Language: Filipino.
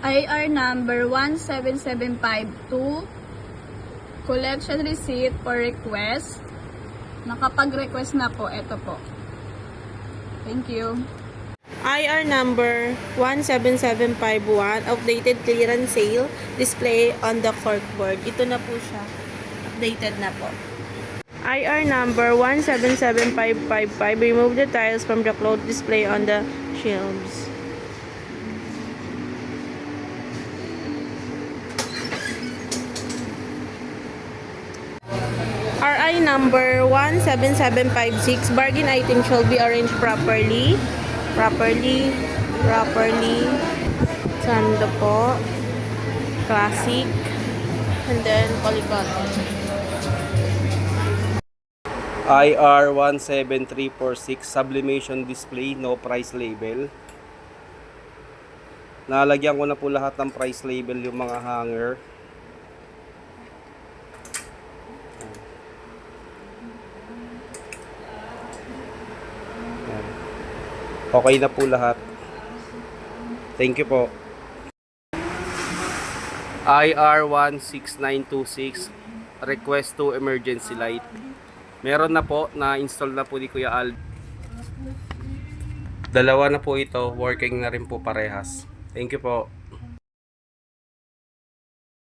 IR number 17752. Collection receipt for request. Nakapag-request na po. Ito po. Thank you. IR number 17751, updated clearance sale, display on the corkboard. Ito na po siya. Updated na po. IR number 177555, remove the tiles from the cloth display on the shelves. RI number 17756, bargain item shall be arranged properly. Sando po. Classic. And then polycotton. IR 17346, sublimation display, no price label. Nalagyan ko na po lahat ng price label yung mga hanger. Okay na po lahat. Thank you po. IR 16926, request to emergency light. Meron na po, na-install na po ni Kuya Al. Dalawa na po ito, working na rin po parehas. Thank you po.